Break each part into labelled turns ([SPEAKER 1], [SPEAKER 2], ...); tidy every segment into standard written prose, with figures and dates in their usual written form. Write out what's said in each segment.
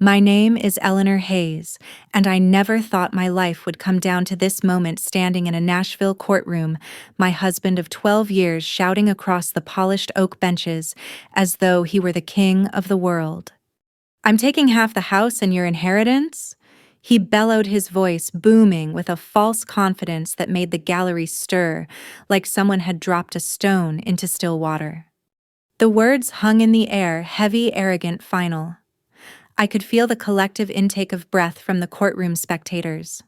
[SPEAKER 1] My name is Eleanor Hayes, and I never thought my life would come down to this moment standing in a Nashville courtroom, my husband of 12 years shouting across the polished oak benches as though he were the king of the world. "I'm taking half the house and your inheritance?" He bellowed, his voice booming with a false confidence that made the gallery stir, like someone had dropped a stone into still water. The words hung in the air, heavy, arrogant, final. I could feel the collective intake of breath from the courtroom spectators.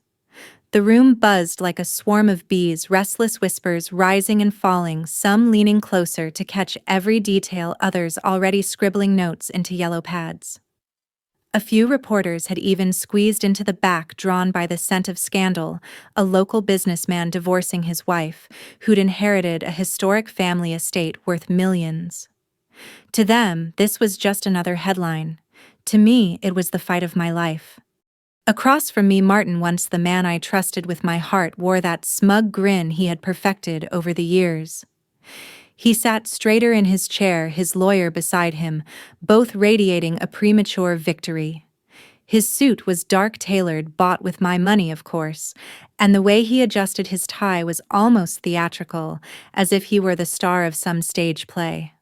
[SPEAKER 1] The room buzzed like a swarm of bees, restless whispers rising and falling, some leaning closer to catch every detail, others already scribbling notes into yellow pads. A few reporters had even squeezed into the back, drawn by the scent of scandal, a local businessman divorcing his wife, who'd inherited a historic family estate worth millions. To them, this was just another headline. To me, it was the fight of my life. Across from me, Martin, once the man I trusted with my heart, wore that smug grin he had perfected over the years. He sat straighter in his chair, his lawyer beside him, both radiating a premature victory. His suit was dark-tailored, bought with my money, of course, and the way he adjusted his tie was almost theatrical, as if he were the star of some stage play.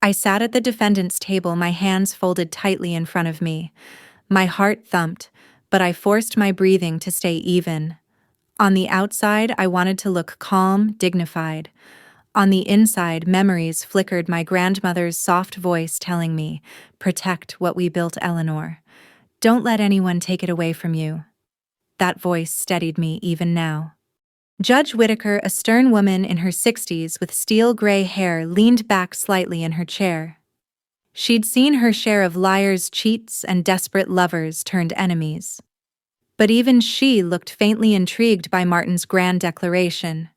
[SPEAKER 1] I sat at the defendant's table, my hands folded tightly in front of me. My heart thumped, but I forced my breathing to stay even. On the outside, I wanted to look calm, dignified. On the inside, memories flickered, my grandmother's soft voice telling me, "Protect what we built, Eleanor. Don't let anyone take it away from you." That voice steadied me even now. Judge Whittaker, a stern woman in her 60s with steel-gray hair, leaned back slightly in her chair. She'd seen her share of liars, cheats, and desperate lovers turned enemies. But even she looked faintly intrigued by Martin's grand declaration.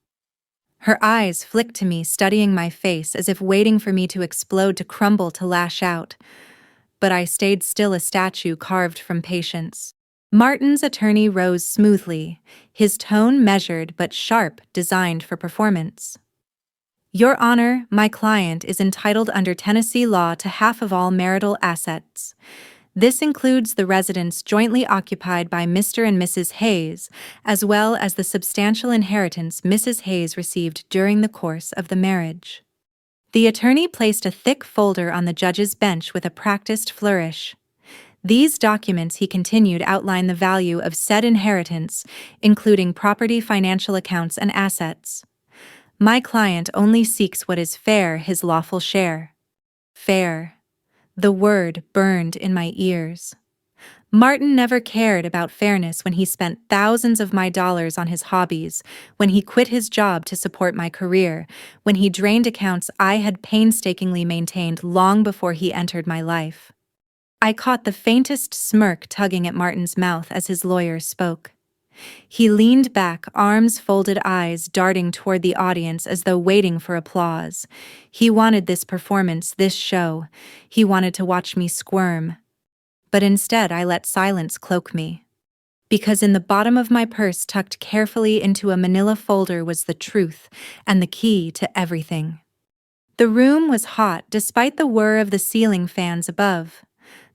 [SPEAKER 1] Her eyes flicked to me, studying my face as if waiting for me to explode, to crumble, to lash out. But I stayed still, a statue carved from patience. Martin's attorney rose smoothly, his tone measured but sharp, designed for performance. "Your Honor, my client is entitled under Tennessee law to half of all marital assets. This includes the residence jointly occupied by Mr. and Mrs. Hayes, as well as the substantial inheritance Mrs. Hayes received during the course of the marriage." The attorney placed a thick folder on the judge's bench with a practiced flourish. "These documents," he continued, "outline the value of said inheritance, including property, financial accounts, and assets. My client only seeks what is fair, his lawful share." Fair. The word burned in my ears. Martin never cared about fairness when he spent thousands of my dollars on his hobbies, when he quit his job to support my career, when he drained accounts I had painstakingly maintained long before he entered my life. I caught the faintest smirk tugging at Martin's mouth as his lawyer spoke. He leaned back, arms folded, eyes darting toward the audience as though waiting for applause. He wanted this performance, this show. He wanted to watch me squirm. But instead, I let silence cloak me. Because in the bottom of my purse, tucked carefully into a manila folder, was the truth and the key to everything. The room was hot, despite the whir of the ceiling fans above.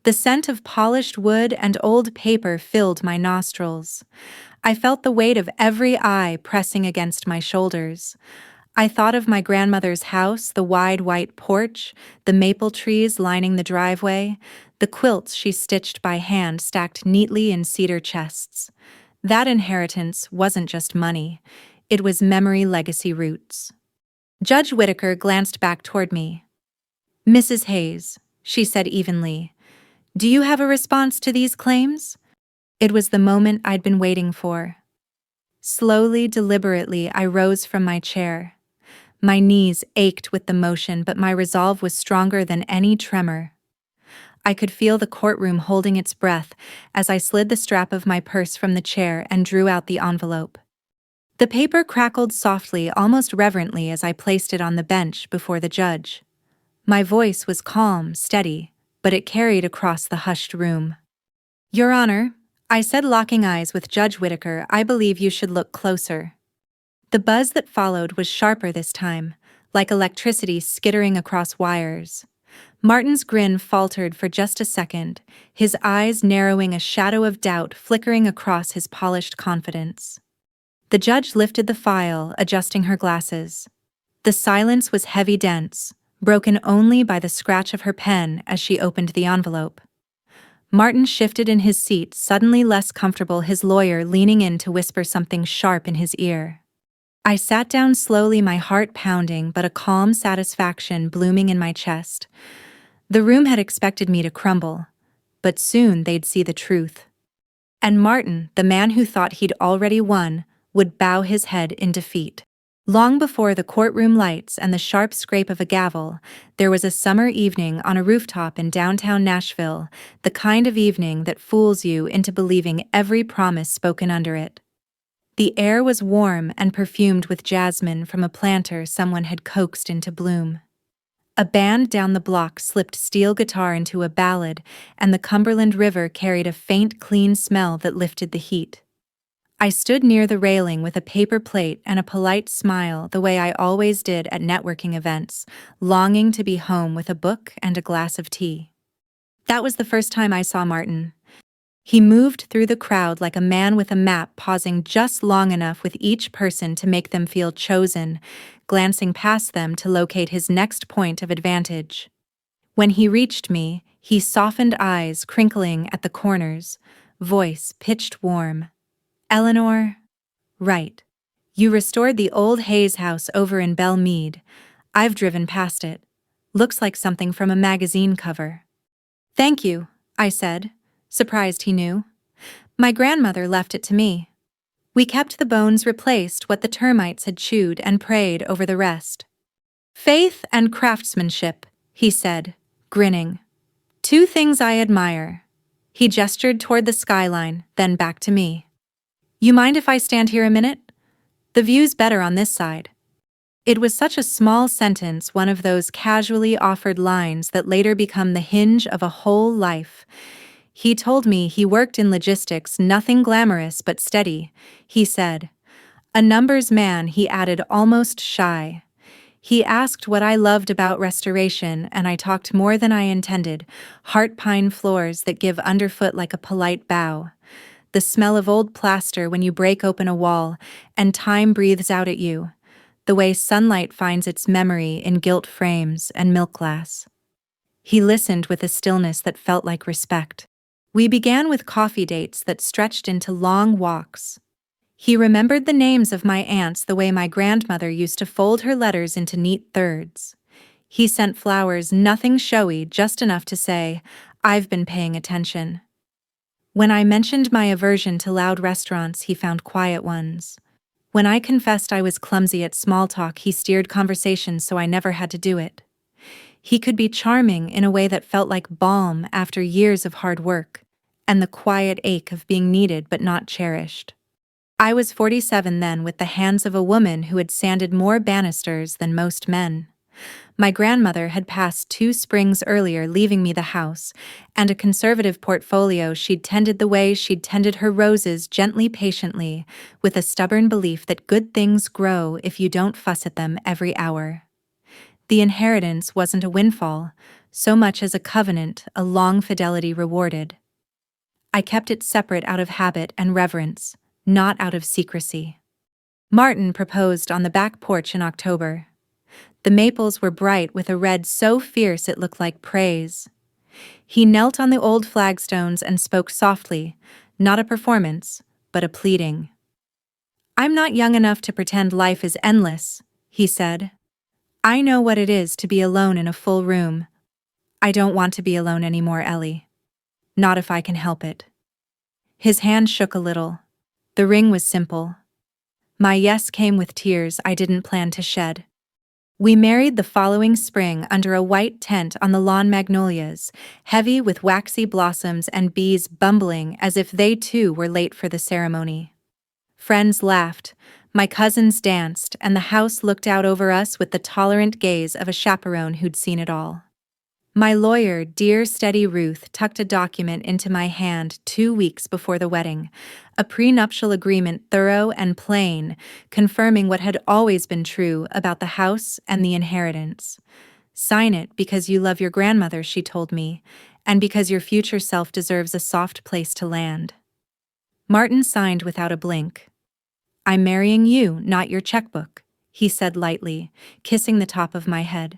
[SPEAKER 1] The scent of polished wood and old paper filled my nostrils. I felt the weight of every eye pressing against my shoulders. I thought of my grandmother's house, the wide white porch, the maple trees lining the driveway, the quilts she stitched by hand stacked neatly in cedar chests. That inheritance wasn't just money. It was memory, legacy, roots. Judge Whittaker glanced back toward me. "Mrs. Hayes," she said evenly, "do you have a response to these claims?" It was the moment I'd been waiting for. Slowly, deliberately, I rose from my chair. My knees ached with the motion, but my resolve was stronger than any tremor. I could feel the courtroom holding its breath as I slid the strap of my purse from the chair and drew out the envelope. The paper crackled softly, almost reverently, as I placed it on the bench before the judge. My voice was calm, steady, but it carried across the hushed room. "Your Honor," I said, locking eyes with Judge Whittaker, "I believe you should look closer." The buzz that followed was sharper this time, like electricity skittering across wires. Martin's grin faltered for just a second, his eyes narrowing, a shadow of doubt flickering across his polished confidence. The judge lifted the file, adjusting her glasses. The silence was heavy, dense, broken only by the scratch of her pen as she opened the envelope. Martin shifted in his seat, suddenly less comfortable, his lawyer leaning in to whisper something sharp in his ear. I sat down slowly, my heart pounding, but a calm satisfaction blooming in my chest. The room had expected me to crumble, but soon they'd see the truth. And Martin, the man who thought he'd already won, would bow his head in defeat. Long before the courtroom lights and the sharp scrape of a gavel, there was a summer evening on a rooftop in downtown Nashville, the kind of evening that fools you into believing every promise spoken under it. The air was warm and perfumed with jasmine from a planter someone had coaxed into bloom. A band down the block slipped steel guitar into a ballad, and the Cumberland River carried a faint, clean smell that lifted the heat. I stood near the railing with a paper plate and a polite smile, the way I always did at networking events, longing to be home with a book and a glass of tea. That was the first time I saw Martin. He moved through the crowd like a man with a map, pausing just long enough with each person to make them feel chosen, glancing past them to locate his next point of advantage. When he reached me, he softened, eyes crinkling at the corners, voice pitched warm. "Eleanor, right. You restored the old Hayes house over in Belle Meade. I've driven past it. Looks like something from a magazine cover." "Thank you," I said, surprised he knew. "My grandmother left it to me. We kept the bones, replaced what the termites had chewed, and prayed over the rest." "Faith and craftsmanship," he said, grinning. "Two things I admire." He gestured toward the skyline, then back to me. "You mind if I stand here a minute? The view's better on this side." It was such a small sentence, one of those casually offered lines that later become the hinge of a whole life. He told me he worked in logistics, nothing glamorous but steady, he said. A numbers man, he added, almost shy. He asked what I loved about restoration, and I talked more than I intended. Heart pine floors that give underfoot like a polite bow. The smell of old plaster when you break open a wall, and time breathes out at you. The way sunlight finds its memory in gilt frames and milk glass. He listened with a stillness that felt like respect. We began with coffee dates that stretched into long walks. He remembered the names of my aunts the way my grandmother used to fold her letters into neat thirds. He sent flowers, nothing showy, just enough to say, "I've been paying attention." When I mentioned my aversion to loud restaurants, he found quiet ones. When I confessed I was clumsy at small talk, he steered conversations so I never had to do it. He could be charming in a way that felt like balm after years of hard work, and the quiet ache of being needed but not cherished. I was 47 then, with the hands of a woman who had sanded more banisters than most men. My grandmother had passed 2 springs earlier, leaving me the house, and a conservative portfolio she'd tended the way she'd tended her roses, gently, patiently, with a stubborn belief that good things grow if you don't fuss at them every hour. The inheritance wasn't a windfall, so much as a covenant, a long fidelity rewarded. I kept it separate out of habit and reverence, not out of secrecy. Martin proposed on the back porch in October. The maples were bright with a red so fierce it looked like praise. He knelt on the old flagstones and spoke softly, not a performance, but a pleading. "I'm not young enough to pretend life is endless," he said. "I know what it is to be alone in a full room. I don't want to be alone anymore, Ellie. Not if I can help it." His hand shook a little. The ring was simple. My yes came with tears I didn't plan to shed. We married the following spring under a white tent on the lawn, magnolias, heavy with waxy blossoms and bees bumbling as if they too were late for the ceremony. Friends laughed, my cousins danced, and the house looked out over us with the tolerant gaze of a chaperone who'd seen it all. My lawyer, dear steady Ruth, tucked a document into my hand 2 weeks before the wedding, a prenuptial agreement thorough and plain, confirming what had always been true about the house and the inheritance. Sign it because you love your grandmother, she told me, and because your future self deserves a soft place to land. Martin signed without a blink. I'm marrying you, not your checkbook, he said lightly, kissing the top of my head.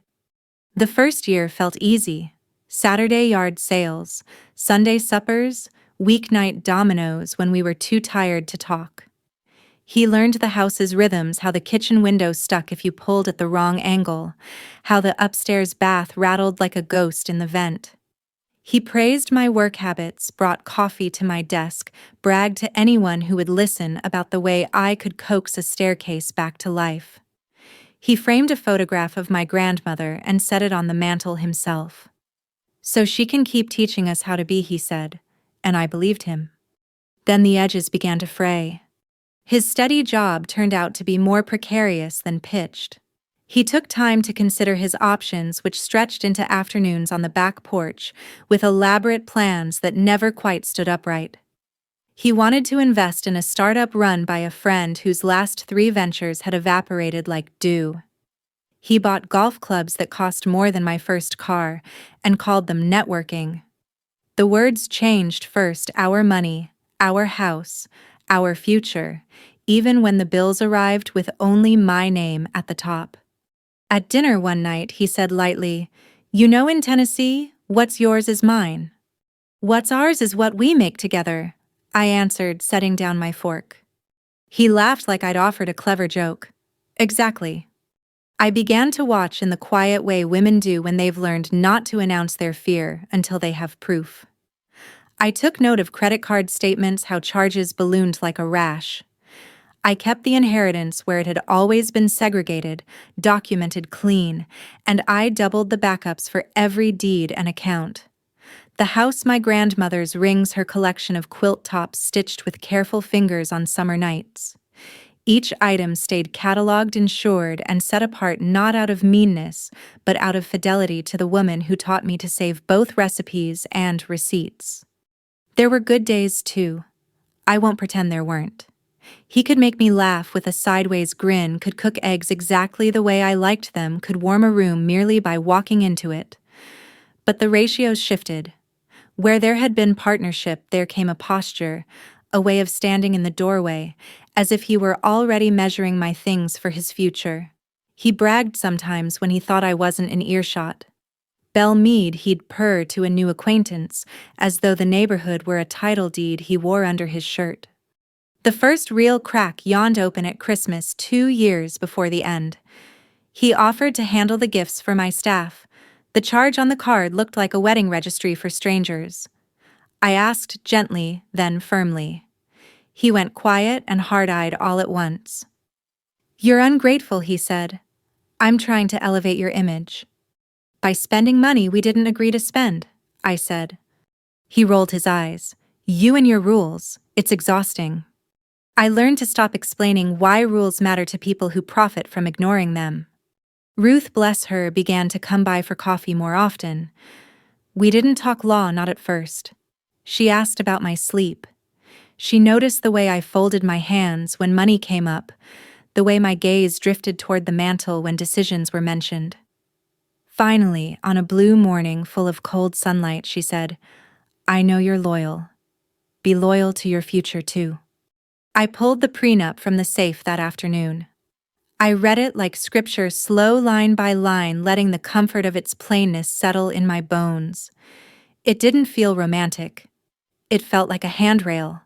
[SPEAKER 1] The first year felt easy. Saturday yard sales, Sunday suppers, weeknight dominoes when we were too tired to talk. He learned the house's rhythms, how the kitchen window stuck if you pulled at the wrong angle, how the upstairs bath rattled like a ghost in the vent. He praised my work habits, brought coffee to my desk, bragged to anyone who would listen about the way I could coax a staircase back to life. He framed a photograph of my grandmother and set it on the mantel himself. So she can keep teaching us how to be, he said, and I believed him. Then the edges began to fray. His steady job turned out to be more precarious than pitched. He took time to consider his options, which stretched into afternoons on the back porch, with elaborate plans that never quite stood upright. He wanted to invest in a startup run by a friend whose last 3 ventures had evaporated like dew. He bought golf clubs that cost more than my first car, and called them networking. The words changed first: our money, our house, our future, even when the bills arrived with only my name at the top. At dinner one night, he said lightly, "You know, in Tennessee, what's yours is mine. What's ours is what we make together," I answered, setting down my fork. He laughed like I'd offered a clever joke. Exactly. I began to watch in the quiet way women do when they've learned not to announce their fear until they have proof. I took note of credit card statements, how charges ballooned like a rash. I kept the inheritance where it had always been segregated, documented clean, and I doubled the backups for every deed and account. The house my grandmother's rings her collection of quilt tops stitched with careful fingers on summer nights. Each item stayed cataloged, insured, and set apart not out of meanness, but out of fidelity to the woman who taught me to save both recipes and receipts. There were good days, too. I won't pretend there weren't. He could make me laugh with a sideways grin, could cook eggs exactly the way I liked them, could warm a room merely by walking into it. But the ratios shifted. Where there had been partnership, there came a posture, a way of standing in the doorway, as if he were already measuring my things for his future. He bragged sometimes when he thought I wasn't in earshot. Belle Meade, he'd purr to a new acquaintance, as though the neighborhood were a title deed he wore under his shirt. The first real crack yawned open at Christmas 2 years before the end. He offered to handle the gifts for my staff. The charge on the card looked like a wedding registry for strangers. I asked gently, then firmly. He went quiet and hard-eyed all at once. "You're ungrateful," he said. "I'm trying to elevate your image." "By spending money we didn't agree to spend," I said. He rolled his eyes. "You and your rules, it's exhausting." I learned to stop explaining why rules matter to people who profit from ignoring them. Ruth, bless her, began to come by for coffee more often. We didn't talk law, not at first. She asked about my sleep. She noticed the way I folded my hands when money came up, the way my gaze drifted toward the mantel when decisions were mentioned. Finally, on a blue morning full of cold sunlight, she said, "I know you're loyal. Be loyal to your future, too." I pulled the prenup from the safe that afternoon. I read it like scripture, slow line by line, letting the comfort of its plainness settle in my bones. It didn't feel romantic. It felt like a handrail.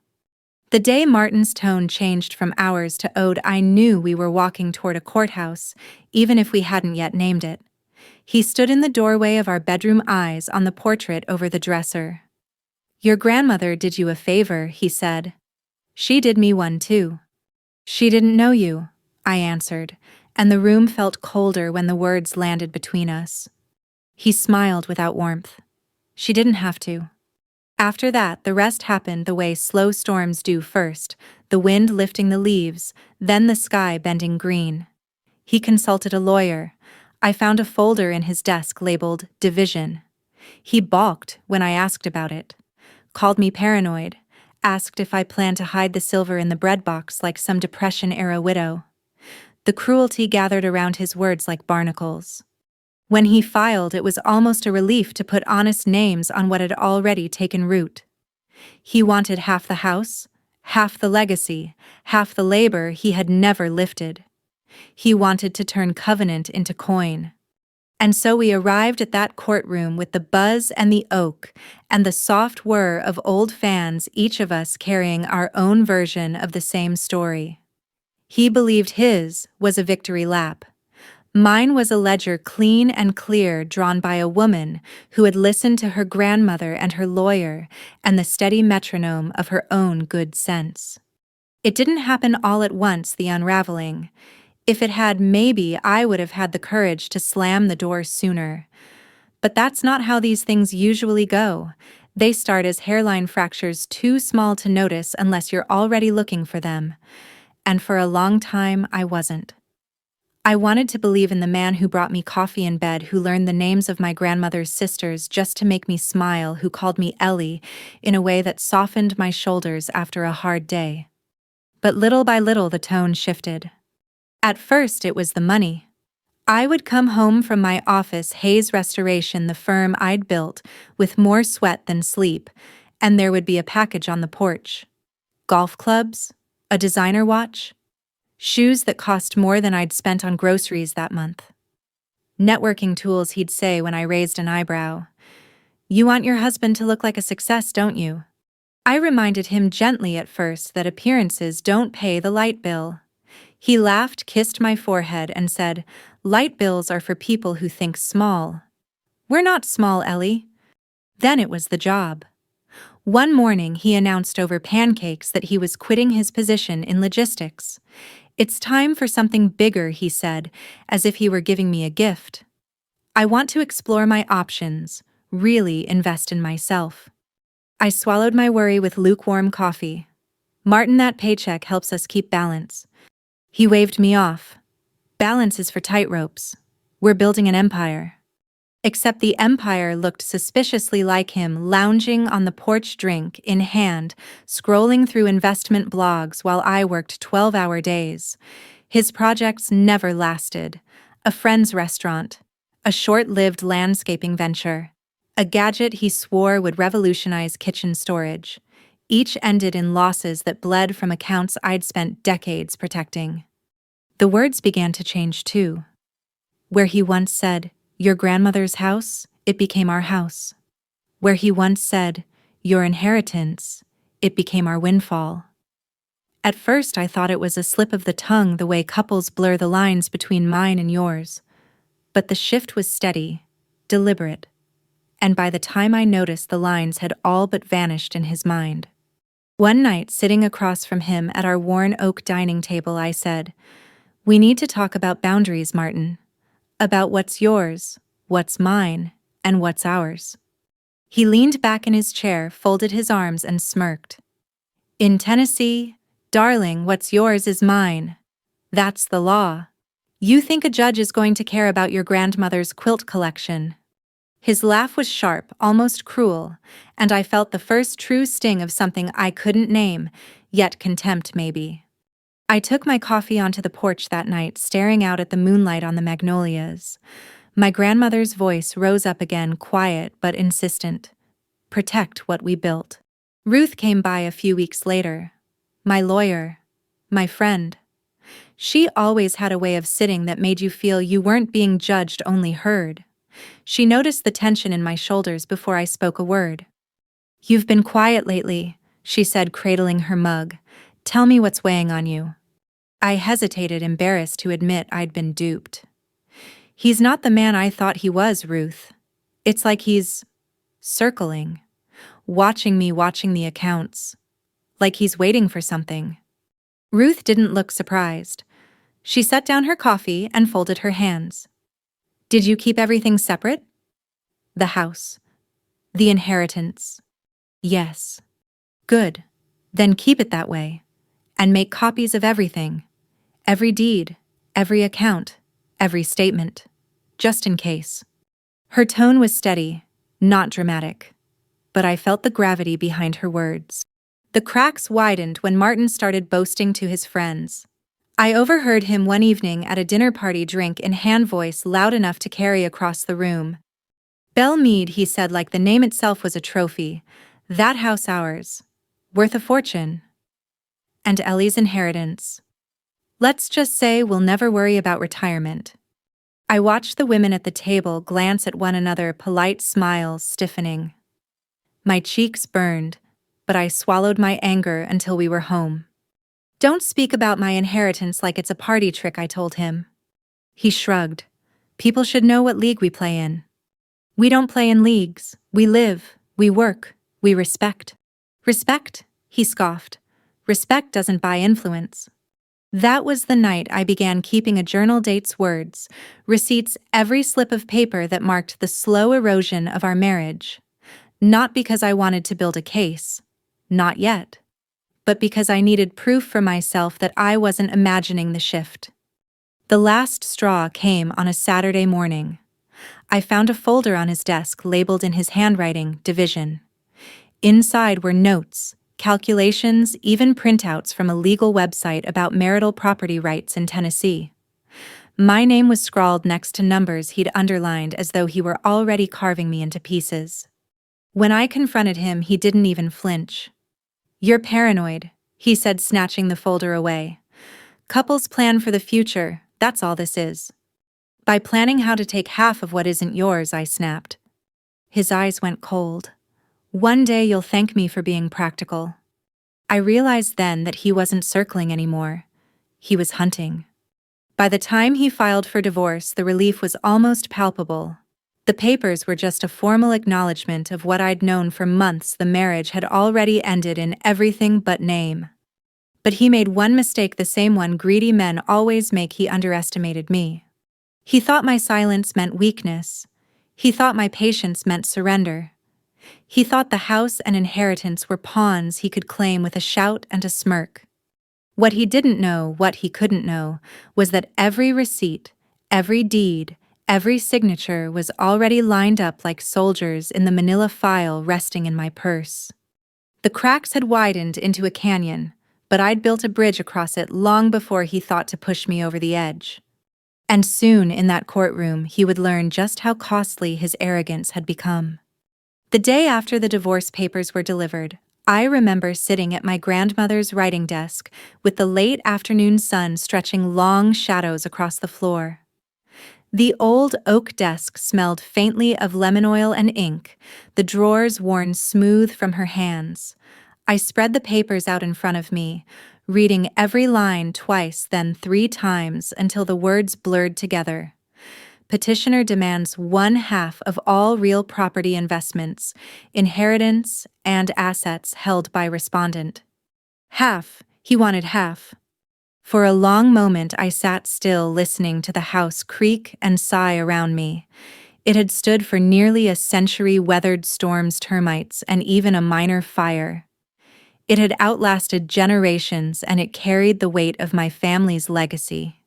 [SPEAKER 1] The day Martin's tone changed from ours to ode, I knew we were walking toward a courthouse, even if we hadn't yet named it. He stood in the doorway of our bedroom, eyes on the portrait over the dresser. "Your grandmother did you a favor," he said. "She did me one too." "She didn't know you," I answered, and the room felt colder when the words landed between us. He smiled without warmth. "She didn't have to." After that, the rest happened the way slow storms do first, the wind lifting the leaves, then the sky bending green. He consulted a lawyer. I found a folder in his desk labeled Division. He balked when I asked about it, called me paranoid, asked if I planned to hide the silver in the bread box like some Depression-era widow. The cruelty gathered around his words like barnacles. When he filed, it was almost a relief to put honest names on what had already taken root. He wanted half the house, half the legacy, half the labor he had never lifted. He wanted to turn covenant into coin. And so we arrived at that courtroom with the buzz and the oak, and the soft whir of old fans, each of us carrying our own version of the same story. He believed his was a victory lap. Mine was a ledger clean and clear, drawn by a woman who had listened to her grandmother and her lawyer and the steady metronome of her own good sense. It didn't happen all at once, the unraveling. If it had, maybe I would have had the courage to slam the door sooner. But that's not how these things usually go. They start as hairline fractures too small to notice unless you're already looking for them. And for a long time, I wasn't. I wanted to believe in the man who brought me coffee in bed, who learned the names of my grandmother's sisters just to make me smile, who called me Ellie in a way that softened my shoulders after a hard day. But little by little the tone shifted. At first it was the money. I would come home from my office, Hayes Restoration, the firm I'd built, with more sweat than sleep, and there would be a package on the porch. Golf clubs, a designer watch, shoes that cost more than I'd spent on groceries that month. Networking tools, he'd say when I raised an eyebrow. You want your husband to look like a success, don't you? I reminded him gently at first that appearances don't pay the light bill. He laughed, kissed my forehead, and said, light bills are for people who think small. We're not small, Ellie. Then it was the job. One morning he announced over pancakes that he was quitting his position in logistics. It's time for something bigger, he said, as if he were giving me a gift. I want to explore my options, really invest in myself. I swallowed my worry with lukewarm coffee. Martin, that paycheck helps us keep balance. He waved me off. Balance is for tightropes. We're building an empire. Except the empire looked suspiciously like him, lounging on the porch, drink in hand, scrolling through investment blogs while I worked 12-hour days. His projects never lasted. A friend's restaurant, a short-lived landscaping venture, a gadget he swore would revolutionize kitchen storage. Each ended in losses that bled from accounts I'd spent decades protecting. The words began to change too. Where he once said, your grandmother's house, it became our house. Where he once said, your inheritance, it became our windfall. At first I thought it was a slip of the tongue, the way couples blur the lines between mine and yours. But the shift was steady, deliberate, and by the time I noticed, the lines had all but vanished in his mind. One night, sitting across from him at our worn oak dining table, I said, we need to talk about boundaries, Martin. About what's yours, what's mine, and what's ours. He leaned back in his chair, folded his arms, and smirked. In Tennessee, darling, what's yours is mine. That's the law. You think a judge is going to care about your grandmother's quilt collection? His laugh was sharp, almost cruel, and I felt the first true sting of something I couldn't name, yet contempt maybe. I took my coffee onto the porch that night, staring out at the moonlight on the magnolias. My grandmother's voice rose up again, quiet but insistent. Protect what we built. Ruth came by a few weeks later. My lawyer. My friend. She always had a way of sitting that made you feel you weren't being judged, only heard. She noticed the tension in my shoulders before I spoke a word. You've been quiet lately, she said, cradling her mug. Tell me what's weighing on you. I hesitated, embarrassed to admit I'd been duped. He's not the man I thought he was, Ruth. It's like he's circling, watching me, watching the accounts, like he's waiting for something. Ruth didn't look surprised. She set down her coffee and folded her hands. Did you keep everything separate? The house. The inheritance. Yes. Good. Then keep it that way. And make copies of everything. Every deed, every account, every statement. Just in case. Her tone was steady, not dramatic. But I felt the gravity behind her words. The cracks widened when Martin started boasting to his friends. I overheard him one evening at a dinner party drink in hand voice loud enough to carry across the room. "Belle Meade," he said like the name itself was a trophy. "That house ours. Worth a fortune. And Ellie's inheritance. Let's just say we'll never worry about retirement." I watched the women at the table glance at one another, polite smiles stiffening. My cheeks burned, but I swallowed my anger until we were home. "Don't speak about my inheritance like it's a party trick," I told him. He shrugged. "People should know what league we play in." "We don't play in leagues. We live, we work, we respect." "Respect?" he scoffed. "Respect doesn't buy influence." That was the night I began keeping a journal, dates, words, receipts, every slip of paper that marked the slow erosion of our marriage. Not because I wanted to build a case. Not yet. But because I needed proof for myself that I wasn't imagining the shift. The last straw came on a Saturday morning. I found a folder on his desk labeled in his handwriting, "Division." Inside were notes, calculations, even printouts from a legal website about marital property rights in Tennessee. My name was scrawled next to numbers he'd underlined as though he were already carving me into pieces. When I confronted him, he didn't even flinch. "You're paranoid," he said, snatching the folder away. "Couples plan for the future, that's all this is." "By planning how to take half of what isn't yours," I snapped. His eyes went cold. "One day you'll thank me for being practical." I realized then that he wasn't circling anymore. He was hunting. By the time he filed for divorce, the relief was almost palpable. The papers were just a formal acknowledgement of what I'd known for months: the marriage had already ended in everything but name. But he made one mistake, the same one greedy men always make. He underestimated me. He thought my silence meant weakness. He thought my patience meant surrender. He thought the house and inheritance were pawns he could claim with a shout and a smirk. What he didn't know, what he couldn't know, was that every receipt, every deed, every signature was already lined up like soldiers in the manila file resting in my purse. The cracks had widened into a canyon, but I'd built a bridge across it long before he thought to push me over the edge. And soon, in that courtroom, he would learn just how costly his arrogance had become. The day after the divorce papers were delivered, I remember sitting at my grandmother's writing desk with the late afternoon sun stretching long shadows across the floor. The old oak desk smelled faintly of lemon oil and ink, the drawers worn smooth from her hands. I spread the papers out in front of me, reading every line twice, then 3 times until the words blurred together. Petitioner demands 1/2 of all real property investments, inheritance, and assets held by respondent. Half, he wanted half. For a long moment I sat still, listening to the house creak and sigh around me. It had stood for nearly a century, weathered storms, termites, and even a minor fire. It had outlasted generations, and it carried the weight of my family's legacy.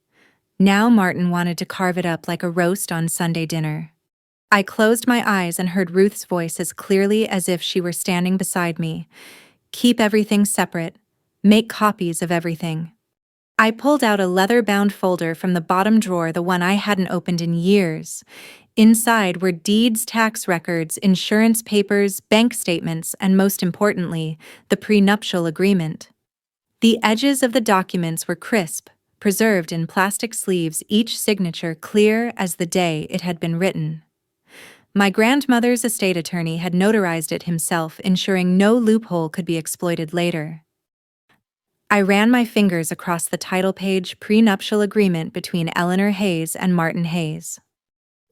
[SPEAKER 1] Now Martin wanted to carve it up like a roast on Sunday dinner. I closed my eyes and heard Ruth's voice as clearly as if she were standing beside me. "Keep everything separate. Make copies of everything." I pulled out a leather-bound folder from the bottom drawer, the one I hadn't opened in years. Inside were deeds, tax records, insurance papers, bank statements, and most importantly, the prenuptial agreement. The edges of the documents were crisp, preserved in plastic sleeves, each signature clear as the day it had been written. My grandmother's estate attorney had notarized it himself, ensuring no loophole could be exploited later. I ran my fingers across the title page: prenuptial agreement between Eleanor Hayes and Martin Hayes.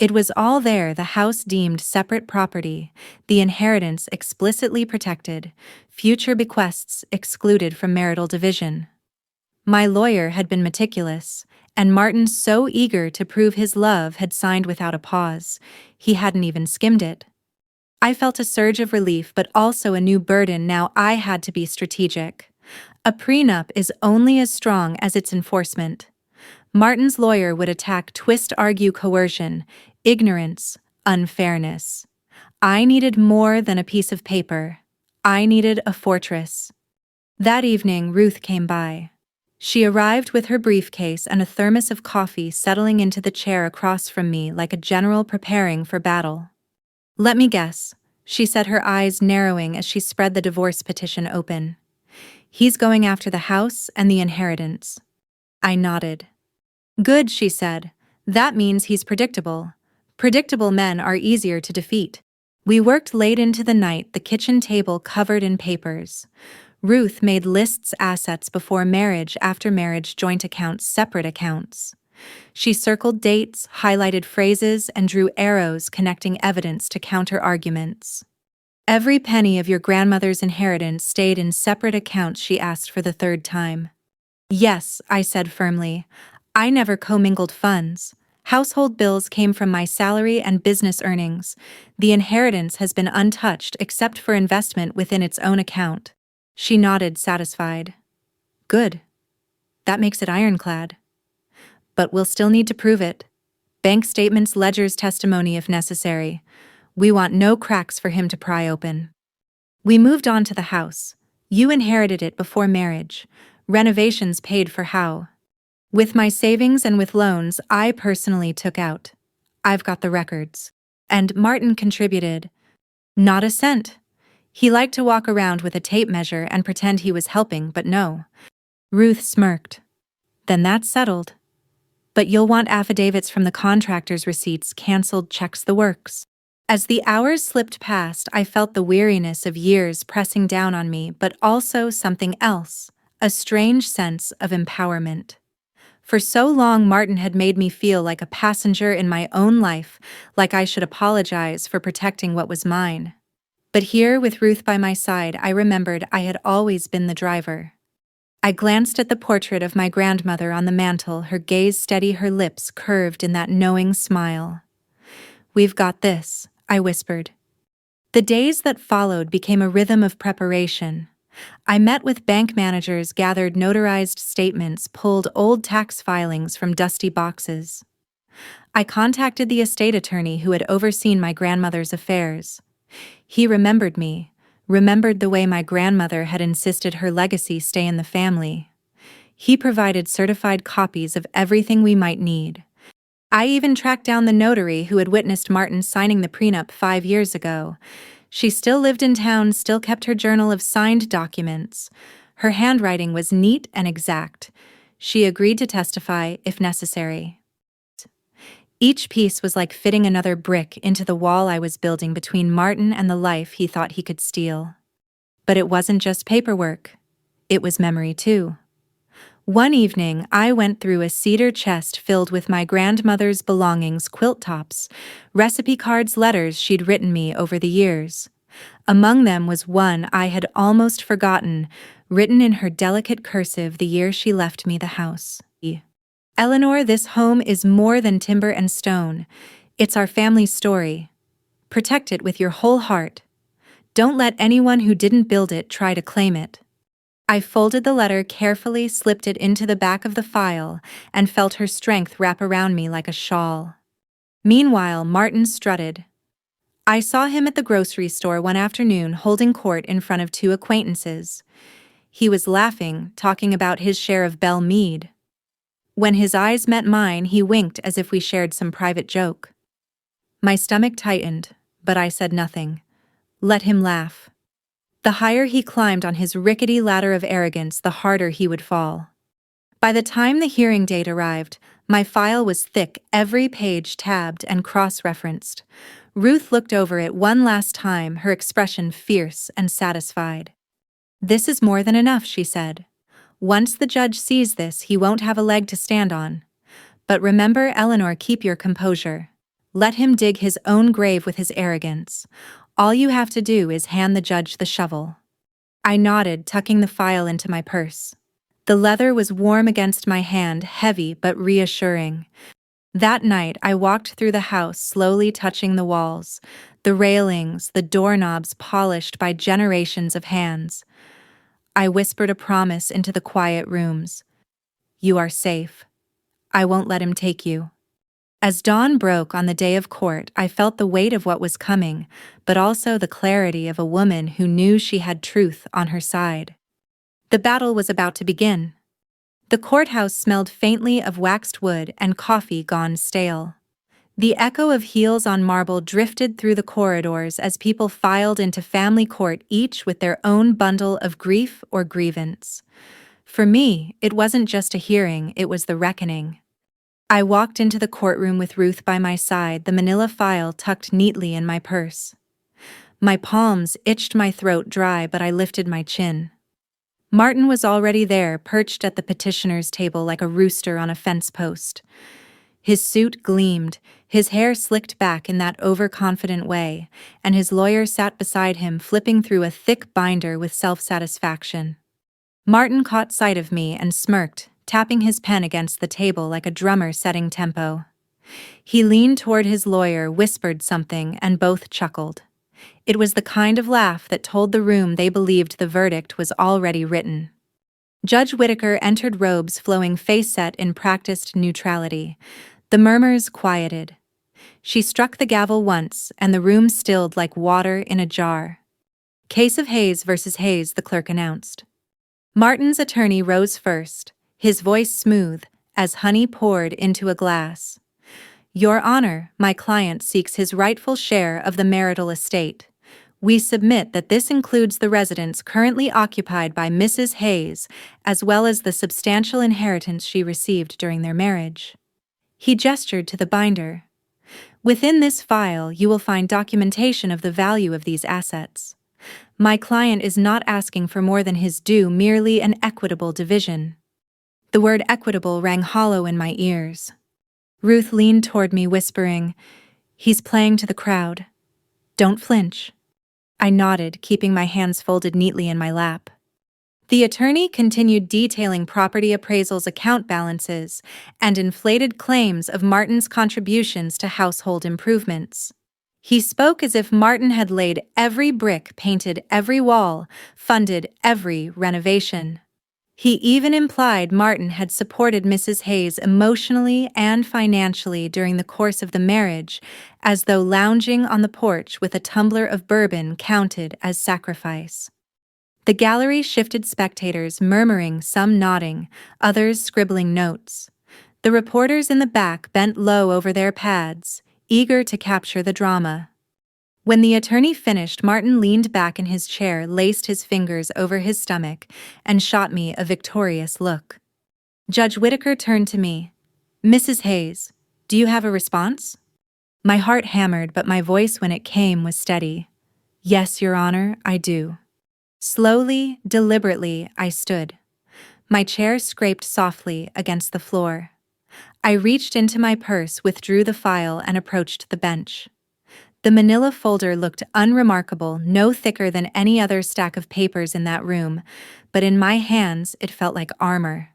[SPEAKER 1] It was all there: the house deemed separate property, the inheritance explicitly protected, future bequests excluded from marital division. My lawyer had been meticulous, and Martin, so eager to prove his love, had signed without a pause. He hadn't even skimmed it. I felt a surge of relief, but also a new burden. Now I had to be strategic. A prenup is only as strong as its enforcement. Martin's lawyer would attack, twist, argue coercion, ignorance, unfairness. I needed more than a piece of paper. I needed a fortress. That evening, Ruth came by. She arrived with her briefcase and a thermos of coffee, settling into the chair across from me like a general preparing for battle. "Let me guess," she said, her eyes narrowing as she spread the divorce petition open. "He's going after the house and the inheritance." I nodded. "Good," she said. "That means he's predictable. Predictable men are easier to defeat." We worked late into the night, the kitchen table covered in papers. Ruth made lists: assets before marriage, after marriage, joint accounts, separate accounts. She circled dates, highlighted phrases, and drew arrows connecting evidence to counter-arguments. "Every penny of your grandmother's inheritance stayed in separate accounts?" she asked for the third time. "Yes," I said firmly. "I never commingled funds. Household bills came from my salary and business earnings. The inheritance has been untouched except for investment within its own account." She nodded, satisfied. "Good. That makes it ironclad. But we'll still need to prove it. Bank statements, ledgers, testimony if necessary. We want no cracks for him to pry open." We moved on to the house. "You inherited it before marriage. Renovations paid for how?" "With my savings and with loans I personally took out. I've got the records." "And Martin contributed?" "Not a cent. He liked to walk around with a tape measure and pretend he was helping, but no." Ruth smirked. "Then that's settled. But you'll want affidavits from the contractors, receipts, canceled checks, the works." As the hours slipped past, I felt the weariness of years pressing down on me, but also something else, a strange sense of empowerment. For so long, Martin had made me feel like a passenger in my own life, like I should apologize for protecting what was mine. But here, with Ruth by my side, I remembered I had always been the driver. I glanced at the portrait of my grandmother on the mantel, her gaze steady, her lips curved in that knowing smile. "We've got this," I whispered. The days that followed became a rhythm of preparation. I met with bank managers, gathered notarized statements, pulled old tax filings from dusty boxes. I contacted the estate attorney who had overseen my grandmother's affairs. He remembered me, remembered the way my grandmother had insisted her legacy stay in the family. He provided certified copies of everything we might need. I even tracked down the notary who had witnessed Martin signing the prenup 5 years ago. She still lived in town, still kept her journal of signed documents. Her handwriting was neat and exact. She agreed to testify if necessary. Each piece was like fitting another brick into the wall I was building between Martin and the life he thought he could steal. But it wasn't just paperwork. It was memory too. One evening, I went through a cedar chest filled with my grandmother's belongings: quilt tops, recipe cards, letters she'd written me over the years. Among them was one I had almost forgotten, written in her delicate cursive the year she left me the house. "Eleanor, this home is more than timber and stone. It's our family's story. Protect it with your whole heart. Don't let anyone who didn't build it try to claim it." I folded the letter carefully, slipped it into the back of the file, and felt her strength wrap around me like a shawl. Meanwhile, Martin strutted. I saw him at the grocery store one afternoon holding court in front of 2 acquaintances. He was laughing, talking about his share of Belle Meade. When his eyes met mine, he winked as if we shared some private joke. My stomach tightened, but I said nothing. Let him laugh. The higher he climbed on his rickety ladder of arrogance, the harder he would fall. By the time the hearing date arrived, my file was thick, every page tabbed and cross-referenced. Ruth looked over it one last time, her expression fierce and satisfied. "This is more than enough," she said. "Once the judge sees this, he won't have a leg to stand on. But remember, Eleanor, keep your composure. Let him dig his own grave with his arrogance. All you have to do is hand the judge the shovel." I nodded, tucking the file into my purse. The leather was warm against my hand, heavy but reassuring. That night, I walked through the house, slowly touching the walls, the railings, the doorknobs polished by generations of hands. I whispered a promise into the quiet rooms. "You are safe. I won't let him take you." As dawn broke on the day of court, I felt the weight of what was coming, but also the clarity of a woman who knew she had truth on her side. The battle was about to begin. The courthouse smelled faintly of waxed wood and coffee gone stale. The echo of heels on marble drifted through the corridors as people filed into family court, each with their own bundle of grief or grievance. For me, it wasn't just a hearing, it was the reckoning. I walked into the courtroom with Ruth by my side, the manila file tucked neatly in my purse. My palms itched, my throat dry, but I lifted my chin. Martin was already there, perched at the petitioner's table like a rooster on a fence post. His suit gleamed, his hair slicked back in that overconfident way, and his lawyer sat beside him, flipping through a thick binder with self-satisfaction. Martin caught sight of me and smirked, tapping his pen against the table like a drummer setting tempo. He leaned toward his lawyer, whispered something, and both chuckled. It was the kind of laugh that told the room they believed the verdict was already written. Judge Whitaker entered, robes flowing, face set in practiced neutrality. The murmurs quieted. She struck the gavel once, and the room stilled like water in a jar. "Case of Hayes versus Hayes," the clerk announced. Martin's attorney rose first, his voice smooth, as honey poured into a glass. "Your Honor, my client seeks his rightful share of the marital estate. We submit that this includes the residence currently occupied by Mrs. Hayes, as well as the substantial inheritance she received during their marriage." He gestured to the binder. "Within this file, you will find documentation of the value of these assets. My client is not asking for more than his due, merely an equitable division." The word equitable rang hollow in my ears. Ruth leaned toward me, whispering, "He's playing to the crowd. Don't flinch." I nodded, keeping my hands folded neatly in my lap. The attorney continued detailing property appraisals, account balances, and inflated claims of Martin's contributions to household improvements. He spoke as if Martin had laid every brick, painted every wall, funded every renovation. He even implied Martin had supported Mrs. Hayes emotionally and financially during the course of the marriage, as though lounging on the porch with a tumbler of bourbon counted as sacrifice. The gallery shifted, spectators murmuring, some nodding, others scribbling notes. The reporters in the back bent low over their pads, eager to capture the drama. When the attorney finished, Martin leaned back in his chair, laced his fingers over his stomach, and shot me a victorious look. Judge Whitaker turned to me. "Mrs. Hayes, do you have a response?" My heart hammered, but my voice, when it came, was steady. "Yes, Your Honor, I do." Slowly, deliberately, I stood. My chair scraped softly against the floor. I reached into my purse, withdrew the file, and approached the bench. The manila folder looked unremarkable, no thicker than any other stack of papers in that room, but in my hands it felt like armor.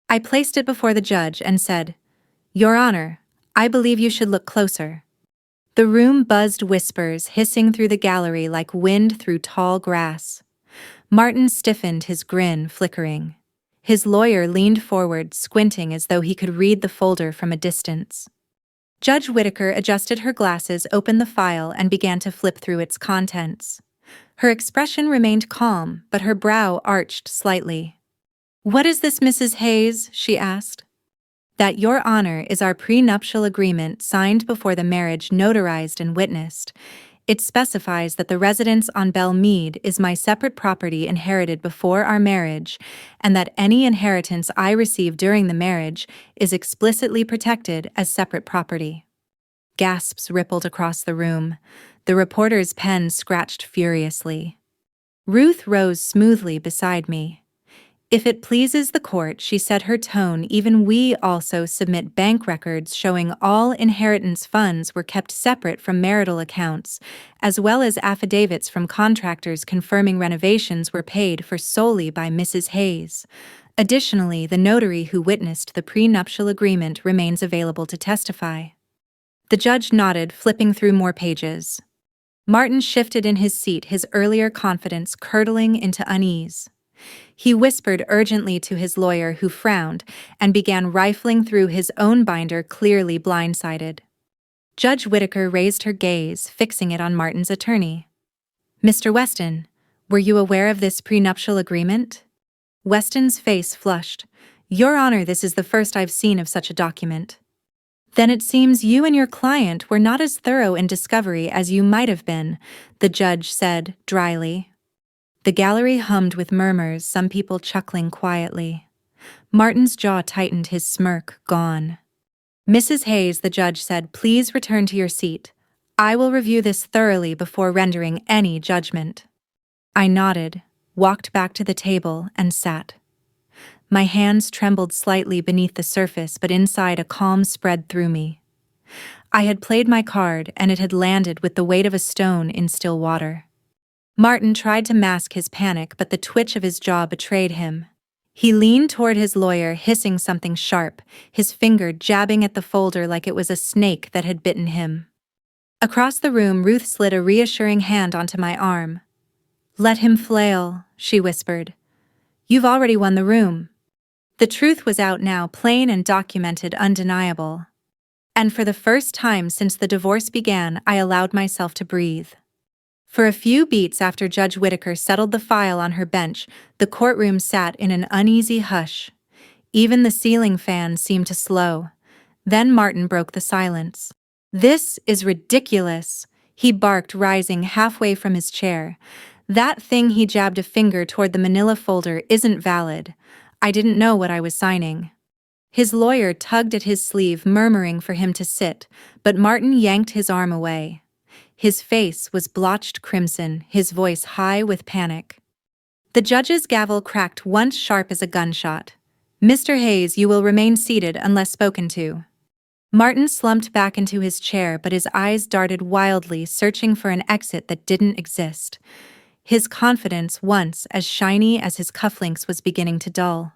[SPEAKER 1] I placed it before the judge and said, "Your Honor, I believe you should look closer." The room buzzed, whispers hissing through the gallery like wind through tall grass. Martin stiffened, his grin flickering. His lawyer leaned forward, squinting as though he could read the folder from a distance. Judge Whitaker adjusted her glasses, opened the file, and began to flip through its contents. Her expression remained calm, but her brow arched slightly. "What is this, Mrs. Hayes?" she asked. "That, Your Honor, is our prenuptial agreement signed before the marriage, notarized and witnessed. It specifies that the residence on Belle Meade is my separate property inherited before our marriage, and that any inheritance I receive during the marriage is explicitly protected as separate property." Gasps rippled across the room. The reporter's pen scratched furiously. Ruth rose smoothly beside me. "If it pleases the court," she said, her tone even, "we also submit bank records showing all inheritance funds were kept separate from marital accounts, as well as affidavits from contractors confirming renovations were paid for solely by Mrs. Hayes. Additionally, the notary who witnessed the prenuptial agreement remains available to testify." The judge nodded, flipping through more pages. Martin shifted in his seat, his earlier confidence curdling into unease. He whispered urgently to his lawyer, who frowned, and began rifling through his own binder, clearly blindsided. Judge Whitaker raised her gaze, fixing it on Martin's attorney. "Mr. Weston, were you aware of this prenuptial agreement?" Weston's face flushed. Your Honor, this is the first I've seen of such a document. Then it seems you and your client were not as thorough in discovery as you might have been, the judge said dryly. The gallery hummed with murmurs, some people chuckling quietly. Martin's jaw tightened, his smirk gone. Mrs. Hayes, the judge said, please return to your seat. I will review this thoroughly before rendering any judgment. I nodded, walked back to the table, and sat. My hands trembled slightly beneath the surface, but inside a calm spread through me. I had played my card, and it had landed with the weight of a stone in still water. Martin tried to mask his panic, but the twitch of his jaw betrayed him. He leaned toward his lawyer, hissing something sharp, his finger jabbing at the folder like it was a snake that had bitten him. Across the room, Ruth slid a reassuring hand onto my arm. Let him flail, she whispered. You've already won the room. The truth was out now, plain and documented, undeniable. And for the first time since the divorce began, I allowed myself to breathe. For a few beats after Judge Whittaker settled the file on her bench, the courtroom sat in an uneasy hush. Even the ceiling fan seemed to slow. Then Martin broke the silence. This is ridiculous, he barked, rising halfway from his chair. That thing, he jabbed a finger toward the manila folder, isn't valid. I didn't know what I was signing. His lawyer tugged at his sleeve, murmuring for him to sit, but Martin yanked his arm away. His face was blotched crimson, his voice high with panic. The judge's gavel cracked once, sharp as a gunshot. Mr. Hayes, you will remain seated unless spoken to. Martin slumped back into his chair, but his eyes darted wildly, searching for an exit that didn't exist. His confidence, once as shiny as his cufflinks, was beginning to dull.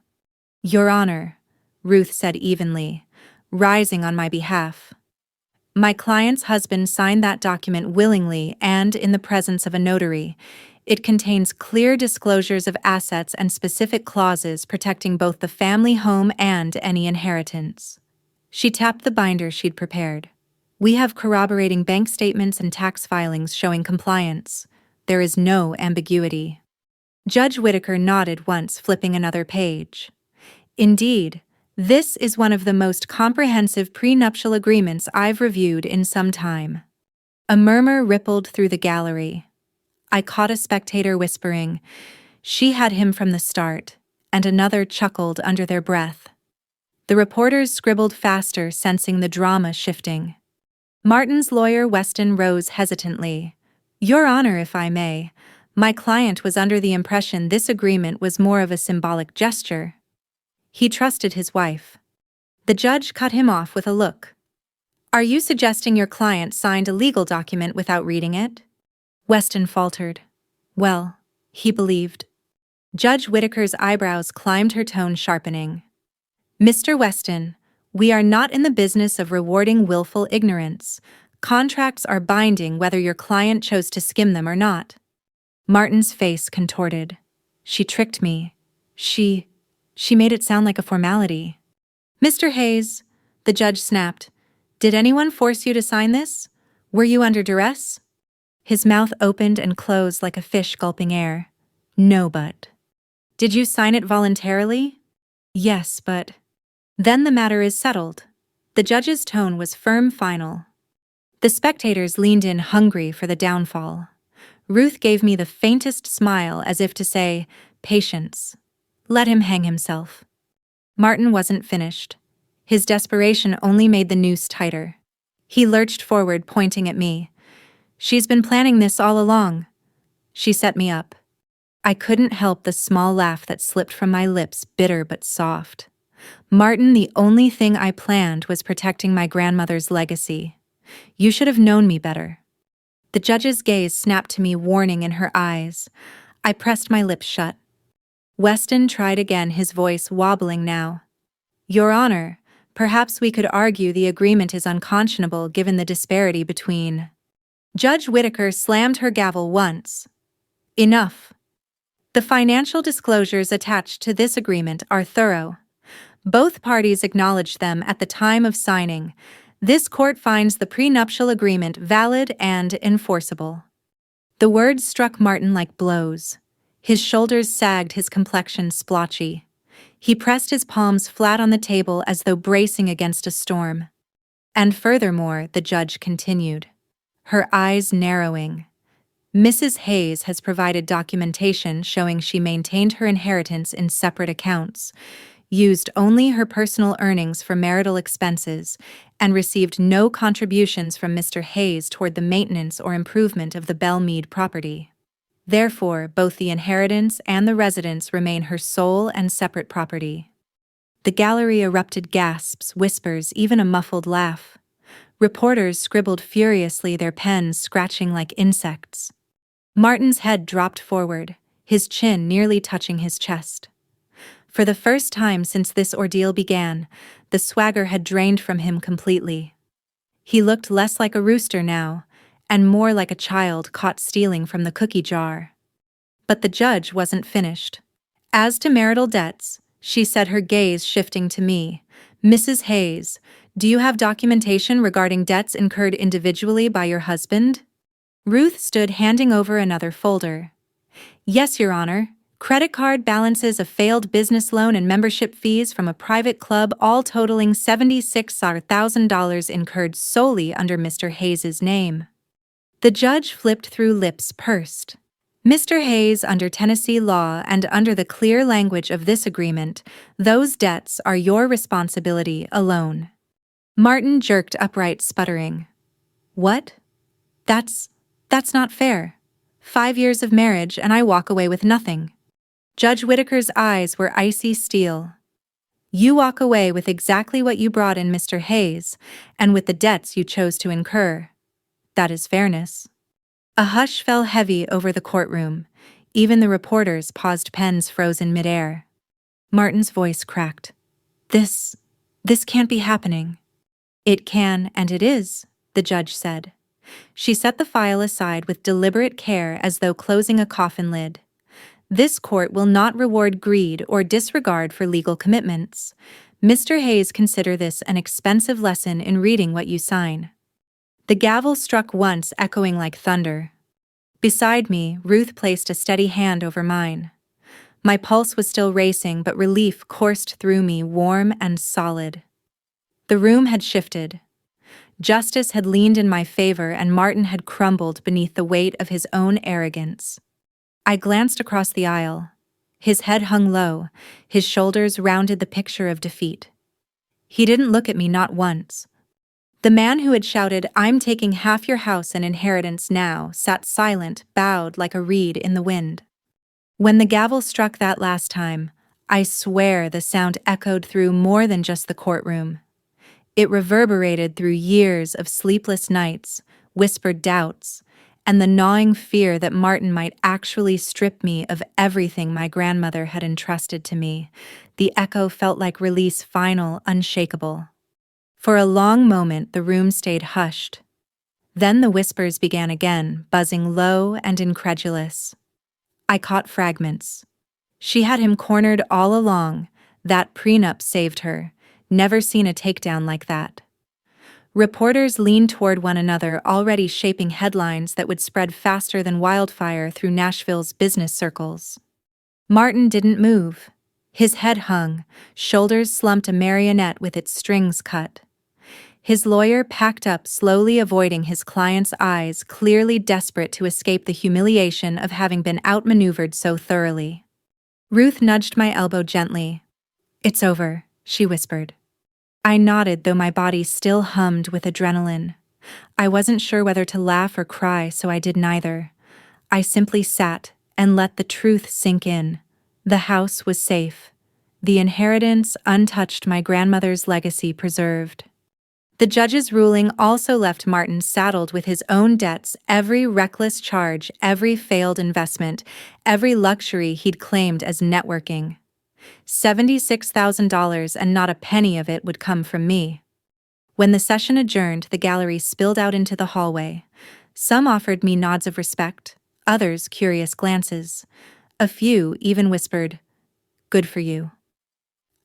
[SPEAKER 1] Your Honor, Ruth said evenly, rising on my behalf. My client's husband signed that document willingly and in the presence of a notary. It contains clear disclosures of assets and specific clauses protecting both the family home and any inheritance. She tapped the binder she'd prepared. We have corroborating bank statements and tax filings showing compliance. There is no ambiguity. Judge Whittaker nodded once, flipping another page. Indeed, this is one of the most comprehensive prenuptial agreements I've reviewed in some time. A murmur rippled through the gallery. I caught a spectator whispering, "She had him from the start," and another chuckled under their breath. The reporters scribbled faster, sensing the drama shifting. Martin's lawyer, Weston, rose hesitantly. Your Honor, if I may, my client was under the impression this agreement was more of a symbolic gesture. He trusted his wife. The judge cut him off with a look. Are you suggesting your client signed a legal document without reading it? Weston faltered. Well, he believed. Judge Whittaker's eyebrows climbed, her tone sharpening. Mr. Weston, we are not in the business of rewarding willful ignorance. Contracts are binding whether your client chose to skim them or not. Martin's face contorted. She tricked me. She made it sound like a formality. Mr. Hayes, the judge snapped, did anyone force you to sign this? Were you under duress? His mouth opened and closed like a fish gulping air. No, but. Did you sign it voluntarily? Yes, but. Then the matter is settled. The judge's tone was firm, final. The spectators leaned in, hungry for the downfall. Ruth gave me the faintest smile, as if to say, patience. Let him hang himself. Martin wasn't finished. His desperation only made the noose tighter. He lurched forward, pointing at me. She's been planning this all along. She set me up. I couldn't help the small laugh that slipped from my lips, bitter but soft. Martin, the only thing I planned was protecting my grandmother's legacy. You should have known me better. The judge's gaze snapped to me, warning in her eyes. I pressed my lips shut. Weston tried again, his voice wobbling now. Your Honor, perhaps we could argue the agreement is unconscionable given the disparity between. Judge Whittaker slammed her gavel once. Enough. The financial disclosures attached to this agreement are thorough. Both parties acknowledged them at the time of signing. This court finds the prenuptial agreement valid and enforceable. The words struck Martin like blows. His shoulders sagged, his complexion splotchy. He pressed his palms flat on the table as though bracing against a storm. And furthermore, the judge continued, her eyes narrowing. Mrs. Hayes has provided documentation showing she maintained her inheritance in separate accounts, used only her personal earnings for marital expenses, and received no contributions from Mr. Hayes toward the maintenance or improvement of the Belmead property. Therefore, both the inheritance and the residence remain her sole and separate property. The gallery erupted gasps, whispers, even a muffled laugh. Reporters scribbled furiously, their pens scratching like insects. Martin's head dropped forward, his chin nearly touching his chest. For the first time since this ordeal began, the swagger had drained from him completely. He looked less like a rooster now, and more like a child caught stealing from the cookie jar. But the judge wasn't finished. As to marital debts, she said, her gaze shifting to me, Mrs. Hayes, do you have documentation regarding debts incurred individually by your husband? Ruth stood handing over another folder. Yes, Your Honor. Credit card balances, a failed business loan, and membership fees from a private club, all totaling $76,000 incurred solely under Mr. Hayes's name. The judge flipped through, lips pursed. Mr. Hayes, under Tennessee law and under the clear language of this agreement, those debts are your responsibility alone. Martin jerked upright, sputtering. What? That's not fair. 5 years of marriage and I walk away with nothing. Judge Whitaker's eyes were icy steel. You walk away with exactly what you brought in, Mr. Hayes, and with the debts you chose to incur. That is fairness. A hush fell heavy over the courtroom. Even the reporters paused, pens froze in midair. Martin's voice cracked. This can't be happening. It can, and it is, the judge said. She set the file aside with deliberate care as though closing a coffin lid. This court will not reward greed or disregard for legal commitments. Mr. Hayes, consider this an expensive lesson in reading what you sign. The gavel struck once, echoing like thunder. Beside me, Ruth placed a steady hand over mine. My pulse was still racing, but relief coursed through me, warm and solid. The room had shifted. Justice had leaned in my favor, and Martin had crumbled beneath the weight of his own arrogance. I glanced across the aisle. His head hung low, his shoulders rounded, the picture of defeat. He didn't look at me, not once. The man who had shouted, "I'm taking half your house and inheritance now," sat silent, bowed like a reed in the wind. When the gavel struck that last time, I swear the sound echoed through more than just the courtroom. It reverberated through years of sleepless nights, whispered doubts, and the gnawing fear that Martin might actually strip me of everything my grandmother had entrusted to me. The echo felt like release, final, unshakable. For a long moment the room stayed hushed. Then the whispers began again, buzzing low and incredulous. I caught fragments. She had him cornered all along. That prenup saved her. Never seen a takedown like that. Reporters leaned toward one another, already shaping headlines that would spread faster than wildfire through Nashville's business circles. Martin didn't move. His head hung, shoulders slumped, a marionette with its strings cut. His lawyer packed up, slowly avoiding his client's eyes, clearly desperate to escape the humiliation of having been outmaneuvered so thoroughly. Ruth nudged my elbow gently. "It's over," she whispered. I nodded, though my body still hummed with adrenaline. I wasn't sure whether to laugh or cry, so I did neither. I simply sat and let the truth sink in. The house was safe. The inheritance untouched, my grandmother's legacy preserved. The judge's ruling also left Martin saddled with his own debts, every reckless charge, every failed investment, every luxury he'd claimed as networking. $76,000, and not a penny of it would come from me. When the session adjourned, the gallery spilled out into the hallway. Some offered me nods of respect, others curious glances. A few even whispered, "Good for you."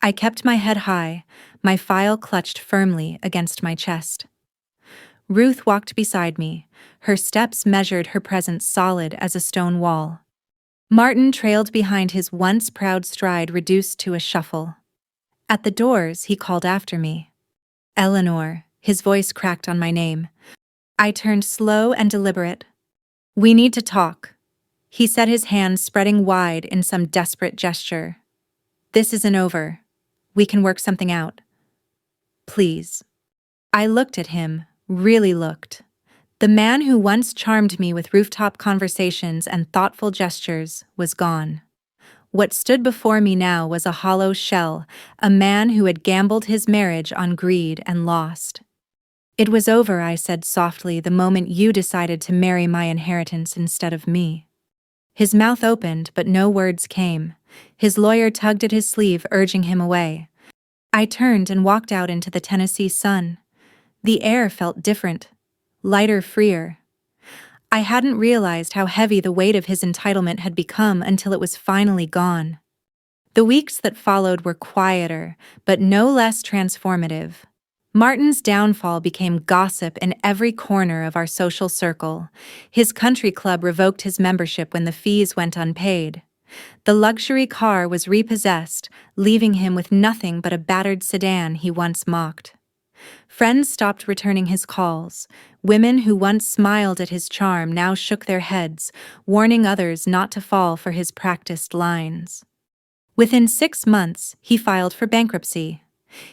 [SPEAKER 1] I kept my head high, my file clutched firmly against my chest. Ruth walked beside me, her steps measured, her presence solid as a stone wall. Martin trailed behind, his once proud stride reduced to a shuffle. At the doors, he called after me. Eleanor, his voice cracked on my name. I turned, slow and deliberate. We need to talk. He said, his hands spreading wide in some desperate gesture. This isn't over. We can work something out. Please. I looked at him, really looked. The man who once charmed me with rooftop conversations and thoughtful gestures was gone. What stood before me now was a hollow shell, a man who had gambled his marriage on greed and lost. It was over, I said softly, the moment you decided to marry my inheritance instead of me. His mouth opened, but no words came. His lawyer tugged at his sleeve, urging him away. I turned and walked out into the Tennessee sun. The air felt different, lighter, freer. I hadn't realized how heavy the weight of his entitlement had become until it was finally gone. The weeks that followed were quieter, but no less transformative. Martin's downfall became gossip in every corner of our social circle. His country club revoked his membership when the fees went unpaid. The luxury car was repossessed, leaving him with nothing but a battered sedan he once mocked. Friends stopped returning his calls. Women who once smiled at his charm now shook their heads, warning others not to fall for his practiced lines. Within 6 months, he filed for bankruptcy.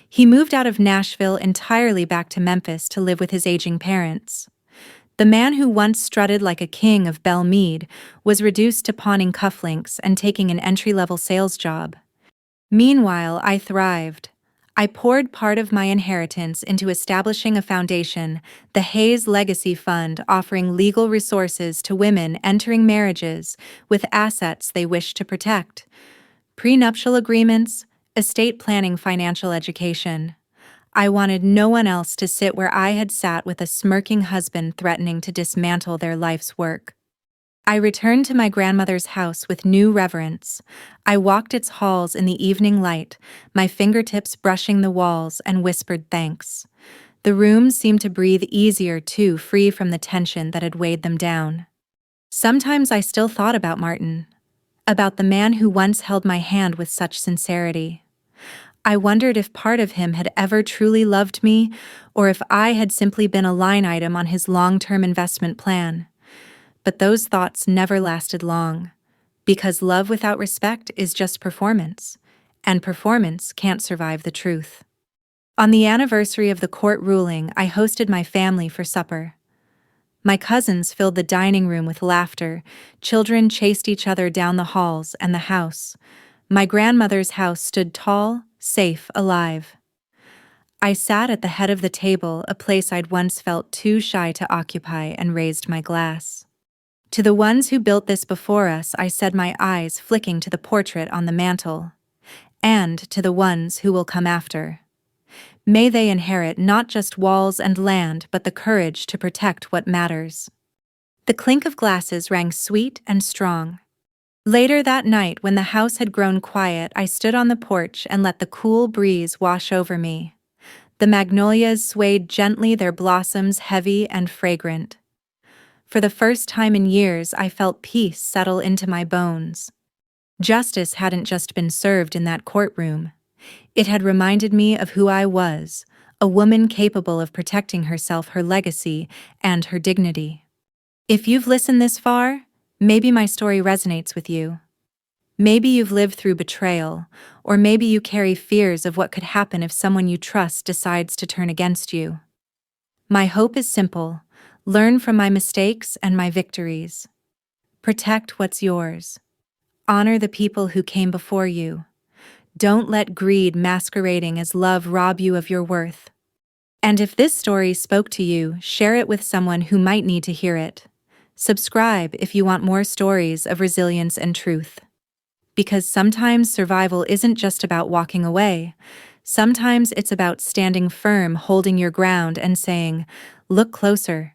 [SPEAKER 1] He moved out of Nashville entirely back to Memphis to live with his aging parents. The man who once strutted like a king of Belle Meade was reduced to pawning cufflinks and taking an entry-level sales job. Meanwhile, I thrived. I poured part of my inheritance into establishing a foundation, the Hayes Legacy Fund, offering legal resources to women entering marriages with assets they wish to protect. Prenuptial agreements, estate planning, financial education. I wanted no one else to sit where I had sat, with a smirking husband threatening to dismantle their life's work. I returned to my grandmother's house with new reverence. I walked its halls in the evening light, my fingertips brushing the walls, and whispered thanks. The rooms seemed to breathe easier too, free from the tension that had weighed them down. Sometimes I still thought about Martin, about the man who once held my hand with such sincerity. I wondered if part of him had ever truly loved me, or if I had simply been a line item on his long-term investment plan. But those thoughts never lasted long, because love without respect is just performance, and performance can't survive the truth. On the anniversary of the court ruling, I hosted my family for supper. My cousins filled the dining room with laughter, children chased each other down the halls and the house. My grandmother's house stood tall, safe, alive. I sat at the head of the table, a place I'd once felt too shy to occupy, and raised my glass. To the ones who built this before us, I said, my eyes flicking to the portrait on the mantel. And to the ones who will come after. May they inherit not just walls and land, but the courage to protect what matters. The clink of glasses rang sweet and strong. Later that night, when the house had grown quiet, I stood on the porch and let the cool breeze wash over me. The magnolias swayed gently, their blossoms heavy and fragrant. For the first time in years, I felt peace settle into my bones. Justice hadn't just been served in that courtroom. It had reminded me of who I was, a woman capable of protecting herself, her legacy, and her dignity. If you've listened this far, maybe my story resonates with you. Maybe you've lived through betrayal, or maybe you carry fears of what could happen if someone you trust decides to turn against you. My hope is simple: learn from my mistakes and my victories. Protect what's yours. Honor the people who came before you. Don't let greed masquerading as love rob you of your worth. And if this story spoke to you, share it with someone who might need to hear it. Subscribe if you want more stories of resilience and truth. Because sometimes survival isn't just about walking away. Sometimes it's about standing firm, holding your ground, and saying, "Look closer.